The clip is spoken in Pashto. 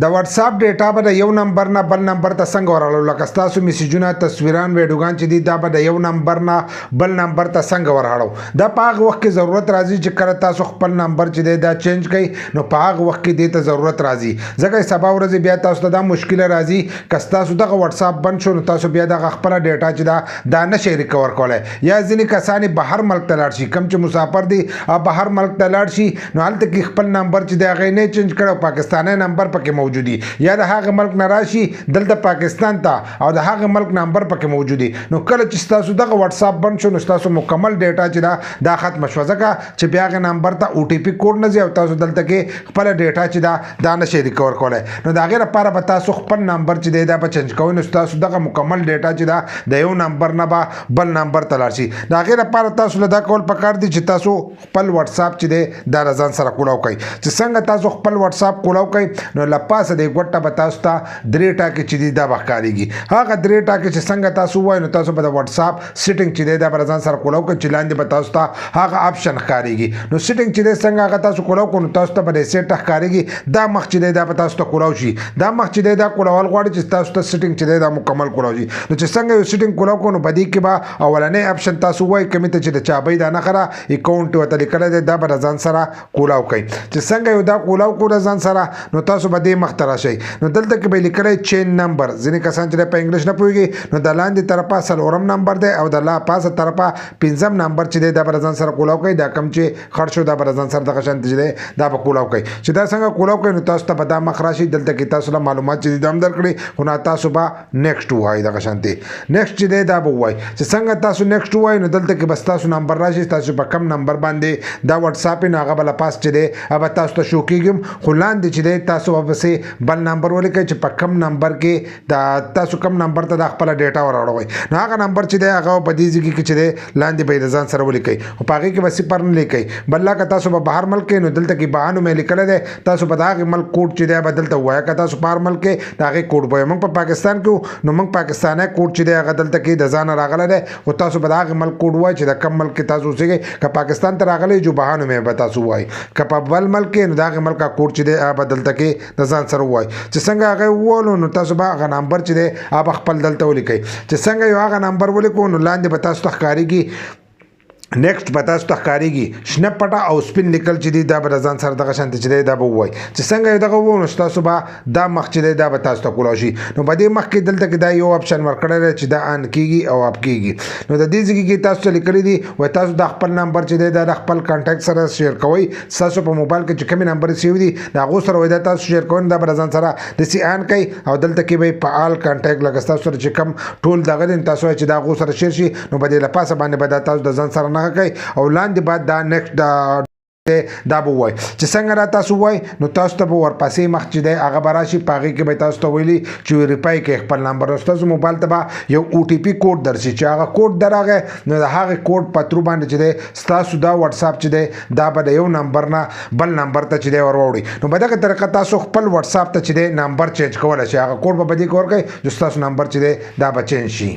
د واتس اپ ډیټا به د یو نمبر نه بل نمبر ته څنګه ورغړو، لکه ستاسو میسجونه، تصویران، ویډیوګان چې دي دا به د یو نمبر نه بل نمبر ته څنګه ورغړو. دا په هغه وخت کې ضرورت راځي چې کله تاسو خپل نمبر چې دی دا چینج کړئ، نو په هغه وخت کې دې ته ضرورت راځي. ځکه سبا ورځې بیا تاسو ته دا مشکله راځي که تاسو دغه واتس اپ بند شو، نو تاسو بیا دغه خپله ډیټا چې دا نشئ ریکور کولی. یا ځینې کسان بهر ملک ته لاړ شي، کوم چې مسافر دي بهر ملک ته لاړ شي، نو هلته کې خپل نمبر چې دی هغه نه چینج کړی، پاکستاني نمبر پکې موجودي، یا د هغه ملک نه راشي دلته پاکستان ته او د هغه ملک نمبر پکې موجودي. نو کله چې تاسو دغه واتس اپ بند شو، نو تاسو مکمل ډیټا چې دا ختم شوه، ځکه چې بیا هغه نمبر ته او ټي پي کوډ نه ځي او تاسو دلته کې خپل ډیټا چې دا نشئ ریکور کولی. نو د هغې لپاره به تاسو خپل نمبر چې دی دا به چینج کوئ، نو تاسو دغه مکمل ډیټا چې د یو نمبر نه به بل نمبر ته لاړ شي. د هغې لپاره تاسو له دا کول پکار دي چې تاسو خپل واتس اپ چې دی دا له ځان سره کولاو کوئ. چې څنګه تاسو خپل واتس اپ کولاو کوئ، نو له پاسه د ګوټه به تاسو ته درې ټاکې چې دي دا به ښکارېږي. هغه درې ټاکې چې څنګه تاسو ووایئ، نو تاسو به د واتس اپ سیټینګ چې دی دا به له ځان سره کولاو کوئ، چې لاندې به تاسو ته هغه آپشن ښکارېږي. نو سیټینګ چې دی څنګه هغه تاسو کولاو کړو، نو تاسو ته به د سیټ ښکارېږي. دا مخ چې دی دا به تاسو ته کولاو شي. دا مخ چې دی دا کولول غواړي چې تاسو ته سیټینګ چې دی دا مکمل کولاو شي. نو چې څنګه یو سیټینګ کولاو کړو، نو په دې کې به اولنی آپشن تاسو ووایئ، کومې ته چې د چابۍ دا نښه ده اکاونټ ورته لیکلی دی، دا به له ځان سره کولاو کوئ. چې څنګه یو دا کولاو کړو له ځان سره، نو تاسو به دې مخ ته راشئ. نو دلته کې به یې لیکلی چینج نمبر. ځینې کسان چې په انګلیش نه پوهېږي، نو د لاندې طرفه څلورم نمبر دی او د لا پاسه طرفه پنځم نمبر چې دی دا به له ځان سره کولاو کوئ. دا کوم چې خړ شو دا به له ځان سره دغه شانتې چې دی دا به کولاو کوئ. چې دا څنګه کولاو کوئ، نو تاسو ته به دا مخ راشي. دلته کې تاسو له معلومات چې دي دا هم درکړي، خو نه تاسو به نیکسټ ووایئ. دغه شانتې نیکسټ چې دی دا به ووایئ. چې څنګه تاسو نیکسټ ووایئ، نو دلته کې بس تاسو نمبر راشي، تاسو په کم نمبر باندې دا واتس اپ نو هغه به له پاس چې دی هغه تاسو ته شو کېږي. خو لاندې چې دی تاسو به پسې بل نمبر ولیکئ چې په کم نمبر کې دا تاسو کم نمبر ته دا خپله ډیټا ورغړوئ. نو هغه نمبر چې دی هغه په دې ځای کې چې دی لاندې به یې د ځان سره ولیکئ، خو په هغې کې به صفر نه لیکئ. بل که تاسو به بهر ملک کې، نو دلته کې بهانو مې لیکلی دی، تاسو به د هغې ملک کوډ چې دی به دلته ووایه. که تاسو بهر ملک کې د هغې کوډ ووایه. موږ په پاکستان کې وو، نو موږ پاکستانی کوډ چې دی هغه دلته کې د ځانه راغلی دی، خو تاسو به د هغې ملک کوډ ووایئ چې د کم ملک کې تاسو اوسېږئ. که پاکستان ته راغلی جو بهانو مې به تاسو ووایئ. که په بل ملک کې، نو د هغې ملک کوډ چې دی هغه به دلته کې د ځان سره ووایئ. چې څنګه هغه وویلو، نو تاسو به هغه نمبر چې دی هغه به خپل دلته ولیکئ. چې څنګه یو هغه نمبر ولیکو، نو لاندې به تاسو ته ښکارېږي نیکسټ به تاسو ته ښکارېږي شنه پټه او سپین لیکل چې دي دا به له ځان سره دغه شانتې چې دی دا به ووایئ. چې څنګه یې دغه ووایو، نو تاسو به دا مخ چې دی دا به تاسو ته کولاو شي. نو په دې مخ کې دلته کې دا یو آپشن ورکړی دی چې دا آن کېږي او اپ کېږي. نو د دې ځای کې تاسو ته لیکلي دي وایي تاسو د خپل نمبر چې دی دا د خپل کانټیکټ سره شیر کوئ. ستاسو په موبایل کې چې کومې نمبر سیو دي د هغو سره وایي دا تاسو شیر کوئ، دا به له ځان سره داسې آن کوئ. او دلته کې به یې په آل کانټیکټ لکه ستاسو سره چې کوم ټول دغه دي، تاسو وایئ چې د هغو سره شیر شي. نو په دې له پاسه باندې به دا تاسو د ځان سره نښه کوئ او لاندې بعد دا نیکسټ دا به ووایي. چې څنګه را تاسو ووایي، نو تاسو ته به ورپسې مخ چې دی هغه به راشي، په هغې کې به تاسو ته ویلي چې ویریفای کړئ خپل نمبر. نو ستاسو موبایل ته به یو او ټي پي کوډ درشي. چې هغه کوډ درغی، نو د هغې کوډ په ترو باندې چې دی ستاسو دا واتس اپ چې دی دا به د یو نمبر نه بل نمبر ته چې دی ور وړي. نو په دغه طریقه تاسو خپل واتس اپ ته چې دی نمبر چینج کولی شئ. هغه کوډ به په دې کې ورکړئ چې ستاسو نمبر چې دی دا به چینج شي.